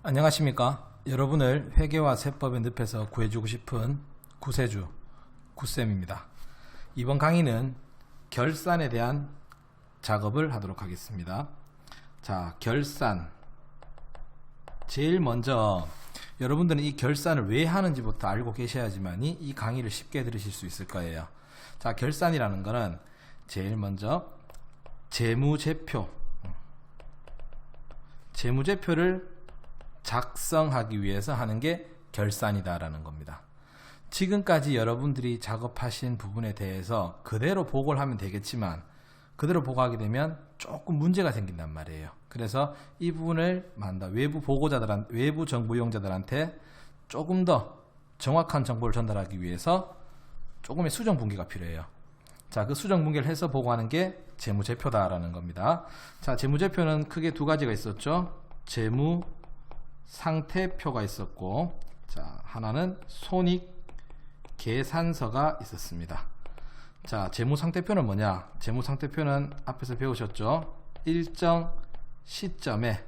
안녕하십니까. 여러분을 회계와 세법의 늪에서 구해주고 싶은 구세주 구쌤입니다. 이번 강의는 결산에 대한 작업을 하도록 하겠습니다. 자, 결산. 제일 먼저 여러분들은 이 결산을 왜 하는지부터 알고 계셔야지만이 이 강의를 쉽게 들으실 수 있을 거예요. 자, 결산이라는 거는 제일 먼저 재무제표를 작성하기 위해서 하는 게 결산이다라는 겁니다. 지금까지 여러분들이 작업하신 부분에 대해서 그대로 보고를 하면 되겠지만 그대로 보고하게 되면 조금 문제가 생긴단 말이에요. 그래서 이 부분을 외부 정보 이용자들한테 조금 더 정확한 정보를 전달하기 위해서 조금의 수정 분기가 필요해요. 자, 그 수정 분기를 해서 보고하는 게 재무제표다라는 겁니다. 자, 재무제표는 크게 두 가지가 있었죠. 재무 상태표가 있었고, 자, 하나는 손익계산서가 있었습니다. 자, 재무상태표는 뭐냐? 재무상태표는 앞에서 배우셨죠? 일정 시점에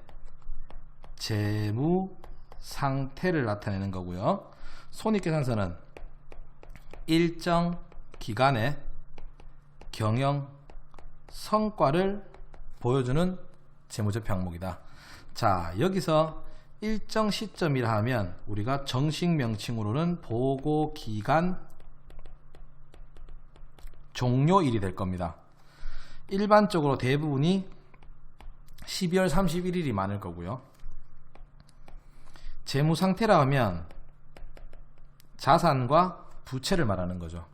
재무 상태를 나타내는 거고요. 손익계산서는 일정 기간에 경영 성과를 보여주는 재무제표 항목이다. 자, 여기서 일정 시점이라 하면 우리가 정식 명칭으로는 보고기간 종료일이 될 겁니다. 일반적으로 대부분이 12월 31일이 많을 거고요. 재무상태라 하면 자산과 부채를 말하는 거죠.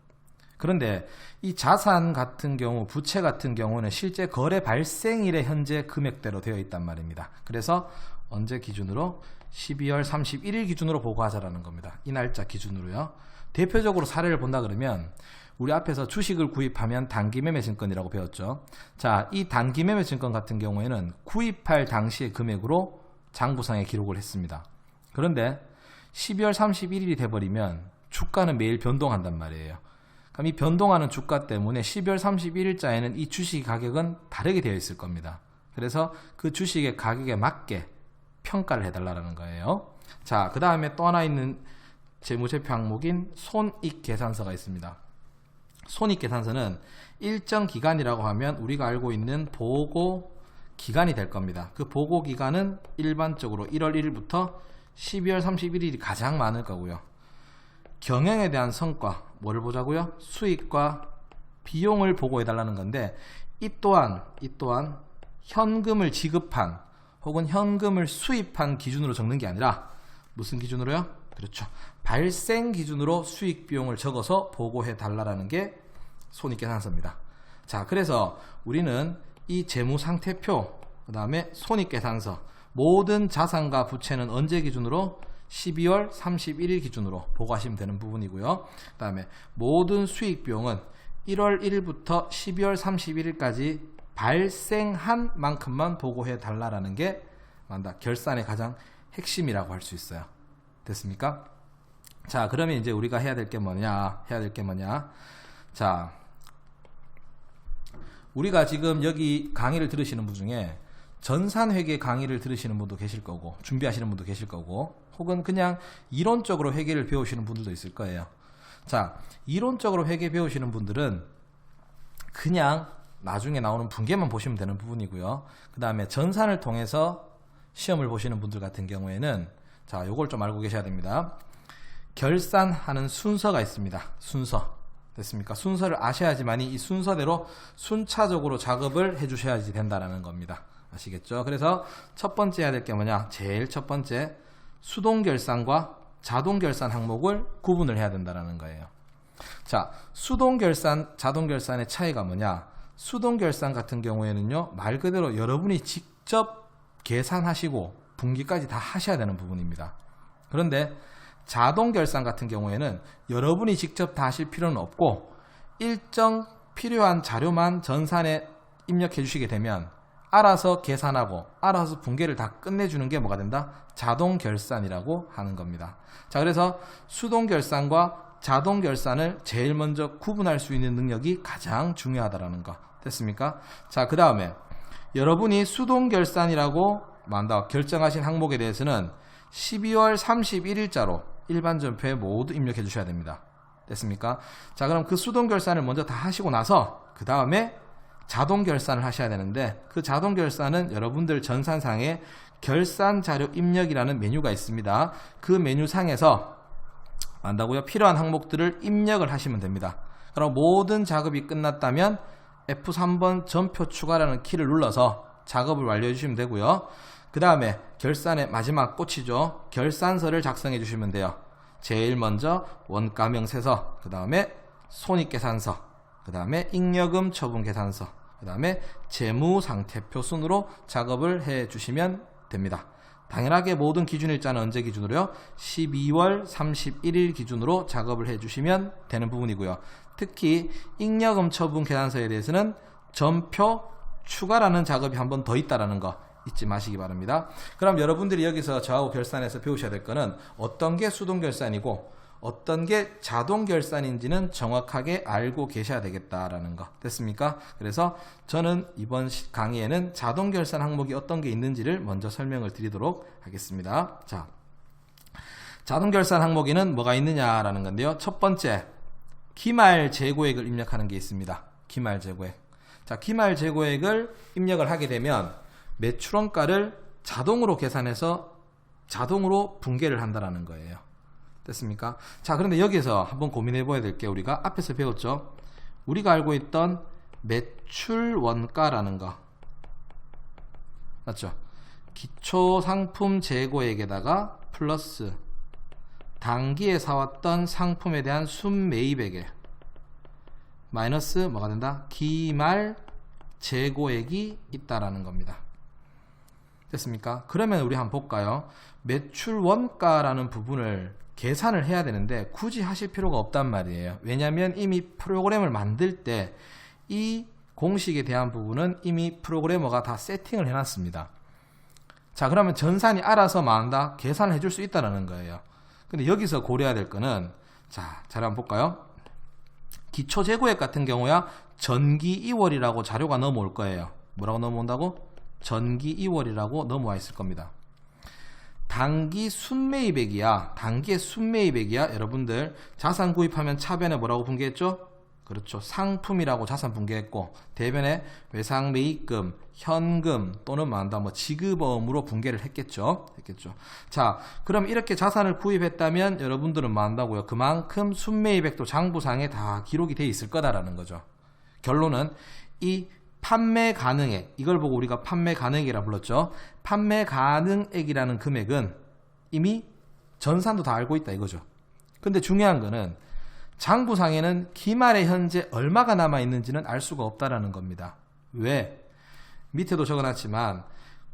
그런데 이 자산 같은 경우, 부채 같은 경우는 실제 거래 발생일에 현재 금액대로 되어 있단 말입니다. 그래서 언제 기준으로? 12월 31일 기준으로 보고하자라는 겁니다. 이 날짜 기준으로요. 대표적으로 사례를 본다 그러면 우리 앞에서 주식을 구입하면 단기매매증권이라고 배웠죠. 자, 이 단기매매증권 같은 경우에는 구입할 당시의 금액으로 장부상에 기록을 했습니다. 그런데 12월 31일이 돼버리면 주가는 매일 변동한단 말이에요. 그럼 이 변동하는 주가 때문에 12월 31일자에는 이 주식 가격은 다르게 되어 있을 겁니다. 그래서 그 주식의 가격에 맞게 평가를 해달라는 거예요. 자, 그 다음에 또 하나 있는 재무제표 항목인 손익계산서가 있습니다. 손익계산서는 일정 기간이라고 하면 우리가 알고 있는 보고 기간이 될 겁니다. 그 보고 기간은 일반적으로 1월 1일부터 12월 31일이 가장 많을 거고요. 경영에 대한 성과, 뭐를 보자고요? 수익과 비용을 보고해달라는 건데 이 또한 현금을 지급한 혹은 현금을 수입한 기준으로 적는 게 아니라 무슨 기준으로요? 그렇죠. 발생 기준으로 수익 비용을 적어서 보고해 달라라는 게 손익계산서입니다. 자, 그래서 우리는 이 재무상태표, 그 다음에 손익계산서, 모든 자산과 부채는 언제 기준으로? 12월 31일 기준으로 보고하시면 되는 부분이고요. 그 다음에 모든 수익 비용은 1월 1일부터 12월 31일까지 발생한 만큼만 보고해 달라라는 게 결산의 가장 핵심이라고 할 수 있어요. 됐습니까? 자, 그러면 이제 우리가 해야 될 게 뭐냐? 자, 우리가 지금 여기 강의를 들으시는 분 중에 전산회계 강의를 들으시는 분도 계실 거고, 준비하시는 분도 계실 거고, 혹은 그냥 이론적으로 회계를 배우시는 분들도 있을 거예요. 자, 이론적으로 회계 배우시는 분들은 그냥 나중에 나오는 분계만 보시면 되는 부분이고요. 그 다음에 전산을 통해서 시험을 보시는 분들 같은 경우에는 자, 요걸 좀 알고 계셔야 됩니다. 결산하는 순서가 있습니다. 순서. 됐습니까? 순서를 아셔야지만이 이 순서대로 순차적으로 작업을 해주셔야지 된다라는 겁니다. 아시겠죠? 그래서 첫 번째 해야 될 게 뭐냐? 제일 첫 번째, 수동결산과 자동결산 항목을 구분을 해야 된다라는 거예요. 자, 수동결산, 자동결산의 차이가 뭐냐? 수동결산 같은 경우에는요, 말 그대로 여러분이 직접 계산하시고 분기까지 다 하셔야 되는 부분입니다. 그런데 자동결산 같은 경우에는 여러분이 직접 다 하실 필요는 없고 일정 필요한 자료만 전산에 입력해 주시게 되면 알아서 계산하고 알아서 분계를 다 끝내주는 게 뭐가 된다? 자동결산이라고 하는 겁니다. 자, 그래서 수동결산과 자동결산을 제일 먼저 구분할 수 있는 능력이 가장 중요하다는 거. 됐습니까? 자, 그 다음에 여러분이 수동결산이라고 결정하신 항목에 대해서는 12월 31일자로 일반 전표에 모두 입력해 주셔야 됩니다. 됐습니까? 자, 그럼 그 수동 결산을 먼저 다 하시고 나서 그 다음에 자동 결산을 하셔야 되는데, 그 자동 결산은 여러분들 전산상에 결산 자료 입력이라는 메뉴가 있습니다. 그 메뉴상에서 필요한 항목들을 입력을 하시면 됩니다. 그럼 모든 작업이 끝났다면 F3번 전표 추가라는 키를 눌러서 작업을 완료해 주시면 되고요. 그 다음에 결산의 마지막 꽃이죠. 결산서를 작성해 주시면 돼요. 제일 먼저 원가 명세서, 그 다음에 손익계산서, 그 다음에 잉여금 처분 계산서, 그 다음에 재무상태표 순으로 작업을 해 주시면 됩니다. 당연하게 모든 기준일자는 언제 기준으로요? 12월 31일 기준으로 작업을 해 주시면 되는 부분이고요. 특히 잉여금 처분 계산서에 대해서는 전표 추가라는 작업이 한 번 더 있다라는 거 잊지 마시기 바랍니다. 그럼 여러분들이 여기서 저하고 결산해서 배우셔야 될 거는 어떤 게 수동 결산이고 어떤 게 자동 결산인지는 정확하게 알고 계셔야 되겠다라는 거. 됐습니까? 그래서 저는 이번 강의에는 자동 결산 항목이 어떤 게 있는지를 먼저 설명을 드리도록 하겠습니다. 자, 자동 결산 항목에는 뭐가 있느냐라는 건데요. 첫 번째, 기말 재고액을 입력하는 게 있습니다. 기말 재고액. 자, 기말 재고액을 입력을 하게 되면 매출원가를 자동으로 계산해서 자동으로 분계를 한다라는 거예요. 됐습니까? 자, 그런데 여기서 한번 고민해 봐야 될 게, 우리가 앞에서 배웠죠. 우리가 알고 있던 매출원가라는 거 맞죠? 기초상품 재고액에다가 플러스 당기에 사왔던 상품에 대한 순매입액에 마이너스 뭐가 된다? 기말 재고액이 있다라는 겁니다. 됐습니까? 그러면 우리 한번 볼까요? 매출 원가라는 부분을 계산을 해야 되는데 굳이 하실 필요가 없단 말이에요. 왜냐하면 이미 프로그램을 만들 때 이 공식에 대한 부분은 이미 프로그래머가 다 세팅을 해놨습니다. 자, 그러면 전산이 알아서 만다 계산을 해줄 수 있다는 거예요. 근데 여기서 고려해야 될 거는, 자, 잘 한번 볼까요? 기초재고액 같은 경우야 전기 2월이라고 자료가 넘어올 거예요. 뭐라고 넘어온다고? 전기 2월이라고 넘어와 있을 겁니다. 단기 순매입액이야. 단기의 순매입액이야. 여러분들 자산 구입하면 차변에 뭐라고 분개했죠? 그렇죠. 상품이라고 자산 분개했고, 대변에 외상매입금, 현금 또는 지급어음으로 분개를 했겠죠. 자, 그럼 이렇게 자산을 구입했다면 여러분들은 뭐 한다고요? 그만큼 순매입액도 장부상에 다 기록이 돼 있을 거다라는 거죠. 결론은 이 판매 가능액, 이걸 보고 우리가 판매 가능액이라 불렀죠. 판매 가능액이라는 금액은 이미 전산도 다 알고 있다 이거죠. 근데 중요한 거는 장부상에는 기말에 현재 얼마가 남아 있는지는 알 수가 없다라는 겁니다. 왜? 밑에도 적어놨지만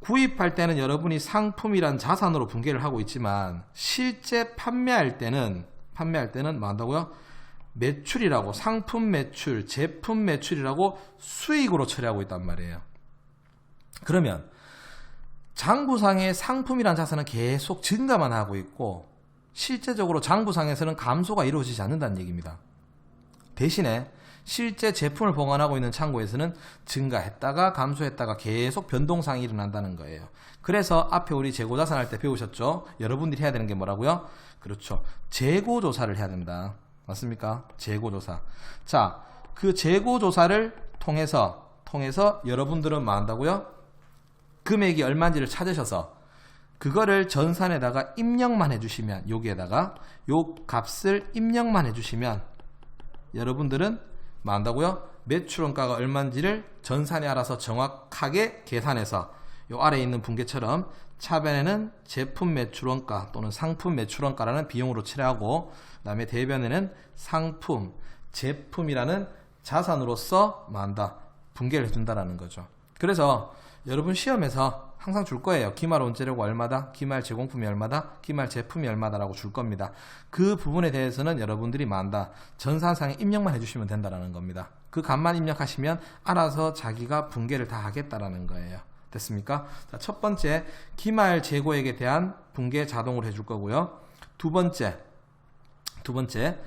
구입할 때는 여러분이 상품이란 자산으로 분개를 하고 있지만 실제 판매할 때는 뭐 한다고요? 매출이라고, 상품 매출, 제품 매출이라고 수익으로 처리하고 있단 말이에요. 그러면 장부상의 상품이란 자산은 계속 증가만 하고 있고 실제적으로 장부상에서는 감소가 이루어지지 않는다는 얘기입니다. 대신에 실제 제품을 보관하고 있는 창고에서는 증가했다가 감소했다가 계속 변동상이 일어난다는 거예요. 그래서 앞에 우리 재고자산 할 때 배우셨죠? 여러분들이 해야 되는 게 뭐라고요? 그렇죠. 재고조사를 해야 된다. 맞습니까? 재고조사. 자, 그 재고조사를 통해서 여러분들은 뭐 한다고요? 금액이 얼마인지를 찾으셔서 그거를 전산에다가 입력만 해주시면, 여기에다가 요 값을 입력만 해주시면 여러분들은 뭐 한다고요? 매출원가가 얼마인지를 전산이 알아서 정확하게 계산해서 요 아래에 있는 분계처럼 차변에는 제품 매출원가 또는 상품 매출원가라는 비용으로 칠하고, 그 다음에 대변에는 상품, 제품이라는 자산으로서 뭐 한다? 분계를 해준다라는 거죠. 그래서 여러분 시험에서 항상 줄 거예요. 기말 원재료가 얼마다, 기말 제공품이 얼마다, 기말 제품이 얼마다라고 줄 겁니다. 그 부분에 대해서는 여러분들이 뭐 한다? 전산상에 입력만 해주시면 된다라는 겁니다. 그 값만 입력하시면 알아서 자기가 분계를 다 하겠다라는 거예요. 됐습니까? 자, 첫 번째, 기말 재고액에 대한 분계 자동으로 해줄 거고요. 두 번째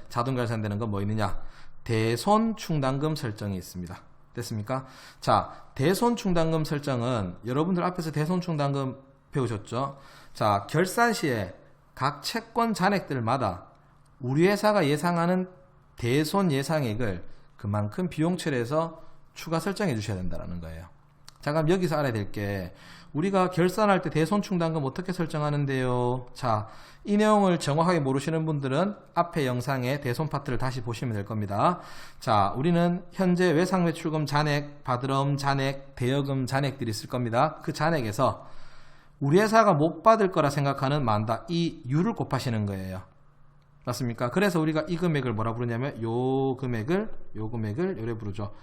자동 결산되는 건 뭐 있느냐? 대손 충당금 설정이 있습니다. 됐습니까? 자, 대손 충당금 설정은 여러분들 앞에서 대손 충당금 배우셨죠? 자, 결산 시에 각 채권 잔액들마다 우리 회사가 예상하는 대손 예상액을 그만큼 비용 처리해서 추가 설정해 주셔야 된다는 거예요. 자, 그럼 여기서 알아야 될 게 우리가 결산할 때 대손 충당금 어떻게 설정하는데요? 자, 이 내용을 정확하게 모르시는 분들은 앞에 영상의 대손 파트를 다시 보시면 될 겁니다. 자, 우리는 현재 외상매출금 잔액, 받으러옴 잔액, 대여금 잔액들이 있을 겁니다. 그 잔액에서 우리 회사가 못 받을 거라 생각하는 만다 이 유를 곱하시는 거예요. 맞습니까? 그래서 우리가 이 금액을 뭐라 부르냐면 요 금액을 요래 부르죠.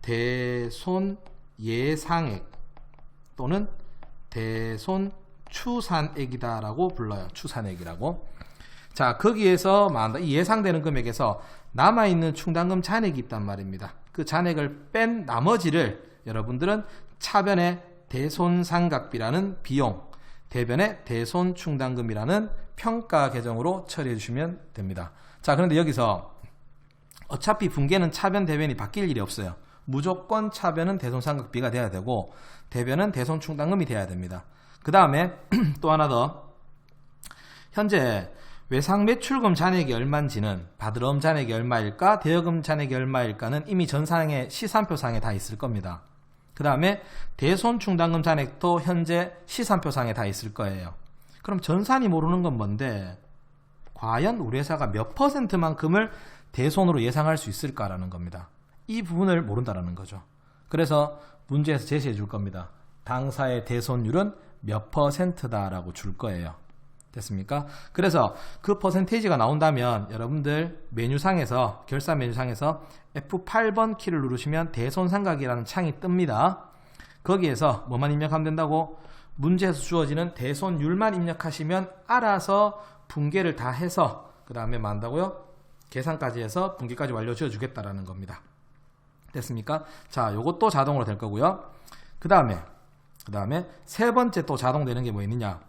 대손 예상액 또는 대손 추산액이다 라고 불러요. 추산액이라고. 자, 거기에서 이 예상되는 금액에서 남아있는 충당금 잔액이 있단 말입니다. 그 잔액을 뺀 나머지를 여러분들은 차변의 대손상각비라는 비용, 대변의 대손충당금이라는 평가 계정으로 처리해 주시면 됩니다. 자, 그런데 여기서 어차피 분계는 차변 대변이 바뀔 일이 없어요. 무조건 차변은 대손상각비가 돼야 되고 대변은 대손충당금이 돼야 됩니다. 그 다음에 또 하나 더, 현재 외상매출금 잔액이 얼마인지는 받으러옴 잔액이 얼마일까 대여금 잔액이 얼마일까는 이미 전상의 시산표상에 다 있을 겁니다. 그 다음에 대손충당금 잔액도 현재 시산표상에 다 있을 거예요. 그럼 전산이 모르는 건 뭔데 과연 우리 회사가 몇 %만큼을 대손으로 예상할 수 있을까라는 겁니다. 이 부분을 모른다라는 거죠. 그래서 문제에서 제시해 줄 겁니다. 당사의 대손율은 몇 %다라고 줄 거예요. 됐습니까? 그래서 그 퍼센테이지가 나온다면 여러분들 메뉴상에서 결산 메뉴상에서 F8번 키를 누르시면 대손상각이라는 창이 뜹니다. 거기에서 뭐만 입력하면 된다고? 문제에서 주어지는 대손율만 입력하시면 알아서 분계를 다 해서 그 다음에 뭐 한다고요? 계산까지 해서 분계까지 완료 지어 주겠다라는 겁니다. 됐습니까? 자, 요것도 자동으로 될 거고요. 그 다음에 세 번째 또 자동되는 게 뭐 있느냐?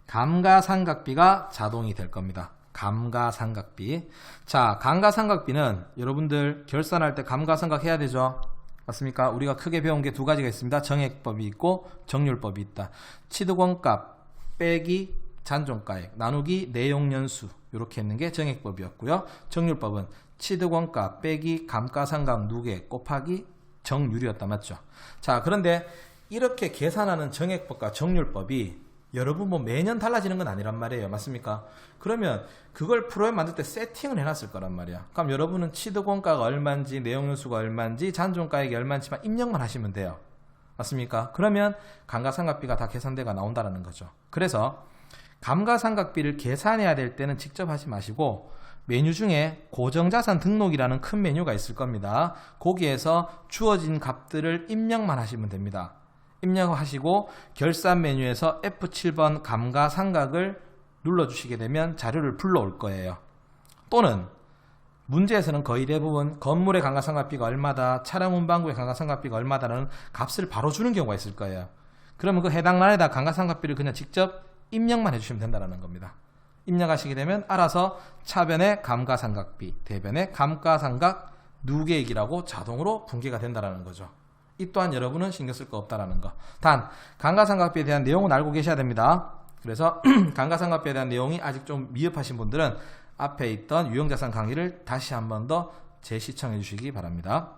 감가상각비가 자동이 될 겁니다. 감가상각비. 자, 감가상각비는 여러분들 결산할 때 감가상각 해야 되죠? 맞습니까? 우리가 크게 배운 게 두 가지가 있습니다. 정액법이 있고 정률법이 있다. 취득원가 빼기 잔존가액 나누기 내용연수 이렇게 했는 게 정액법이었고요. 정률법은 취득원가 빼기 감가상각 누계 곱하기 정률이었다. 맞죠? 자, 그런데 이렇게 계산하는 정액법과 정률법이 여러분 뭐 매년 달라지는 건 아니란 말이에요. 맞습니까? 그러면 그걸 프로그램 만들 때 세팅을 해놨을 거란 말이야. 그럼 여러분은 취득원가가 얼마인지 내용연수가 얼마인지 잔존가액이 얼마인지만 입력만 하시면 돼요. 맞습니까? 그러면 감가상각비가 다 계산대가 나온다는 거죠. 그래서 감가상각비를 계산해야 될 때는 직접 하지 마시고 메뉴 중에 고정자산 등록이라는 큰 메뉴가 있을 겁니다. 거기에서 주어진 값들을 입력만 하시면 됩니다. 입력하시고 결산 메뉴에서 F7번 감가상각을 눌러주시게 되면 자료를 불러올 거예요. 또는 문제에서는 거의 대부분 건물의 감가상각비가 얼마다, 차량 운반구의 감가상각비가 얼마다라는 값을 바로 주는 경우가 있을 거예요. 그러면 그 해당 날에다 감가상각비를 그냥 직접 입력만 해주시면 된다는 겁니다. 입력하시게 되면 알아서 차변의 감가상각비, 대변의 감가상각 누계액이라고 자동으로 분계가 된다는 거죠. 이 또한 여러분은 신경 쓸 거 없다라는 거. 단 감가상각비에 대한 내용은 알고 계셔야 됩니다. 그래서 감가상각비에 대한 내용이 아직 좀 미흡하신 분들은 앞에 있던 유형자산 강의를 다시 한 번 더 재시청해 주시기 바랍니다.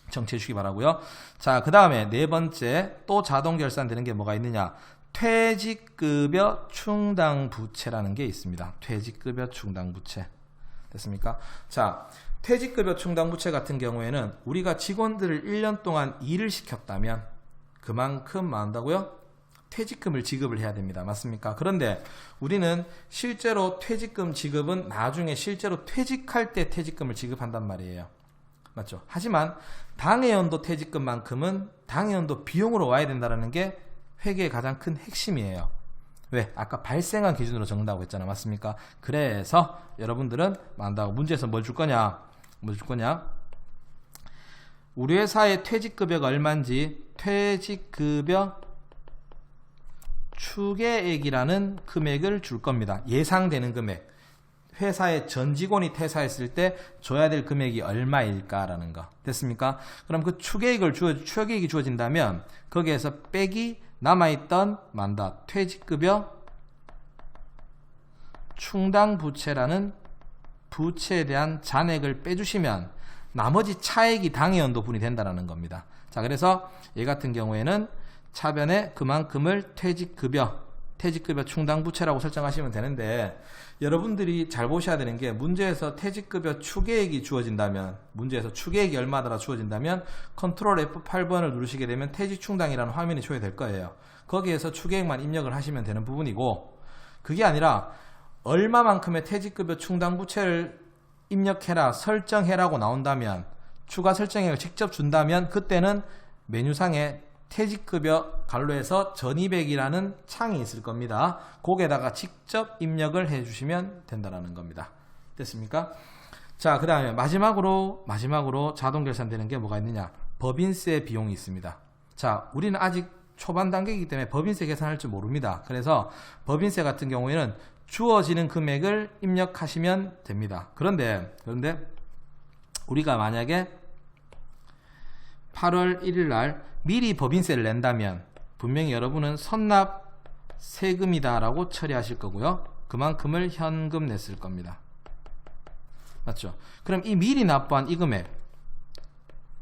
청취해 주시기 바라고요. 자, 그 다음에 네 번째 또 자동 결산되는 게 뭐가 있느냐? 퇴직급여 충당부채라는 게 있습니다. 퇴직급여 충당부채. 됐습니까? 자, 퇴직급여 충당부채 같은 경우에는 우리가 직원들을 1년 동안 일을 시켰다면 그만큼 뭐 한다고요? 퇴직금을 지급을 해야 됩니다. 맞습니까? 그런데 우리는 실제로 퇴직금 지급은 나중에 실제로 퇴직할 때 퇴직금을 지급한단 말이에요. 맞죠? 하지만 당해연도 퇴직금만큼은 당해연도 비용으로 와야 된다는 게 회계의 가장 큰 핵심이에요. 왜? 아까 발생한 기준으로 적는다고 했잖아. 맞습니까? 그래서 여러분들은 만다고 문제에서 뭘 줄 거냐? 뭘 줄 거냐? 우리 회사의 퇴직급여가 얼마인지 퇴직급여 추계액이라는 금액을 줄 겁니다. 예상되는 금액. 회사의 전 직원이 퇴사했을 때 줘야 될 금액이 얼마일까라는 거. 됐습니까? 그럼 그 추계액이 주어진다면 거기에서 빼기 남아있던 퇴직급여 충당부채라는 부채에 대한 잔액을 빼주시면 나머지 차액이 당해연도분이 된다는 겁니다. 자, 그래서 얘 같은 경우에는 차변에 그만큼을 퇴직급여 충당부채라고 설정하시면 되는데, 여러분들이 잘 보셔야 되는 게, 문제에서 퇴직급여 추계액이 주어진다면, 문제에서 추계액이 얼마더라 주어진다면 컨트롤 F8번을 누르시게 되면 퇴직충당이라는 화면이 초회될 거예요. 거기에서 추계액만 입력을 하시면 되는 부분이고, 그게 아니라 얼마만큼의 퇴직급여 충당부채를 입력해라, 설정해라고 나온다면, 추가 설정액을 직접 준다면 그때는 메뉴상에 퇴직급여 갈로에서 1200이라는 창이 있을 겁니다. 거기에다가 직접 입력을 해주시면 된다는 겁니다. 됐습니까? 자, 그 다음에 마지막으로 자동 결산되는 게 뭐가 있느냐? 법인세 비용이 있습니다. 자, 우리는 아직 초반 단계이기 때문에 법인세 계산할 줄 모릅니다. 그래서 법인세 같은 경우에는 주어지는 금액을 입력하시면 됩니다. 그런데 우리가 만약에 8월 1일 날 미리 법인세를 낸다면 분명히 여러분은 선납 세금이다 라고 처리하실 거고요. 그만큼을 현금 냈을 겁니다. 맞죠? 그럼 이 미리 납부한 이 금액,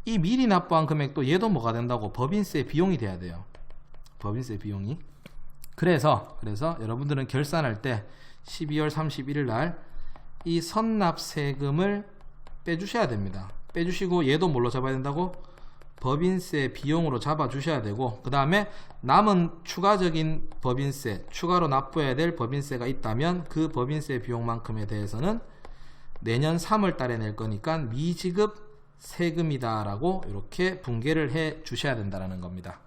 이 미리 납부한 금액도 얘도 뭐가 된다고? 법인세 비용이 돼야 돼요. 법인세 비용이. 그래서 여러분들은 결산할 때 12월 31일 날 이 선납 세금을 빼주셔야 됩니다. 빼주시고 얘도 뭘로 잡아야 된다고? 법인세 비용으로 잡아 주셔야 되고, 그 다음에 남은 추가적인 법인세, 추가로 납부해야 될 법인세가 있다면 그 법인세 비용만큼에 대해서는 내년 3월 달에 낼 거니까 미지급 세금이다 라고 이렇게 분개를 해 주셔야 된다는 겁니다.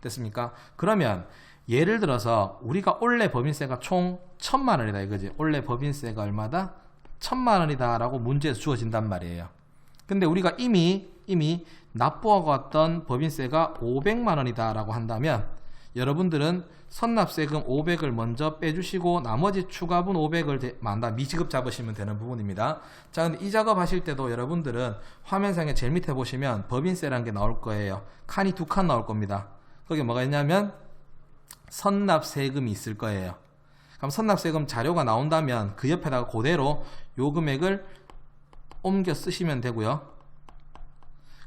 됐습니까? 그러면 예를 들어서 우리가 올해 법인세가 총 1000만 원이다 이거지. 올해 법인세가 얼마다? 1000만 원이다 라고 문제에서 주어진단 말이에요. 근데 우리가 이미 납부하고 왔던 법인세가 500만 원이다 라고 한다면 여러분들은 선납세금 500을 먼저 빼주시고 나머지 추가분 500을 미지급 잡으시면 되는 부분입니다. 자, 근데 이 작업 하실 때도 여러분들은 화면상에 제일 밑에 보시면 법인세라는 게 나올 거예요. 칸이 2칸 나올 겁니다. 거기에 뭐가 있냐면 선납세금이 있을 거예요. 그럼 선납세금 자료가 나온다면 그 옆에다가 그대로 요 금액을 옮겨 쓰시면 되고요.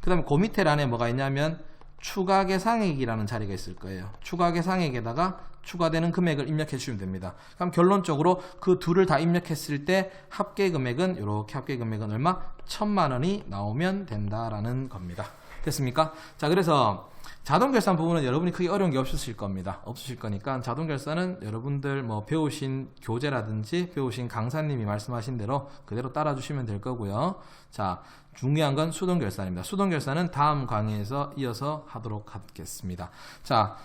그 다음에 그 밑에 란에 뭐가 있냐면 추가계상액이라는 자리가 있을 거예요. 추가계상액에다가 추가되는 금액을 입력해 주시면 됩니다. 그럼 결론적으로 그 둘을 다 입력했을 때 합계금액은 이렇게 합계금액은 얼마? 1000만 원이 나오면 된다라는 겁니다. 됐습니까? 자, 그래서 자동결산 부분은 여러분이 크게 어려운 게 없으실 겁니다. 없으실 거니까 자동결산은 여러분들 뭐 배우신 교재라든지 배우신 강사님이 말씀하신 대로 그대로 따라주시면 될 거고요. 자, 중요한 건 수동결산입니다. 수동결산은 다음 강의에서 이어서 하도록 하겠습니다. 자,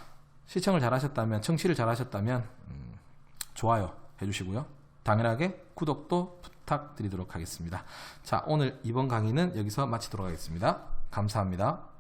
시청을 잘하셨다면, 청취를 잘하셨다면 좋아요 해주시고요. 당연하게 구독도 부탁드리도록 하겠습니다. 자, 오늘 이번 강의는 여기서 마치도록 하겠습니다. 감사합니다.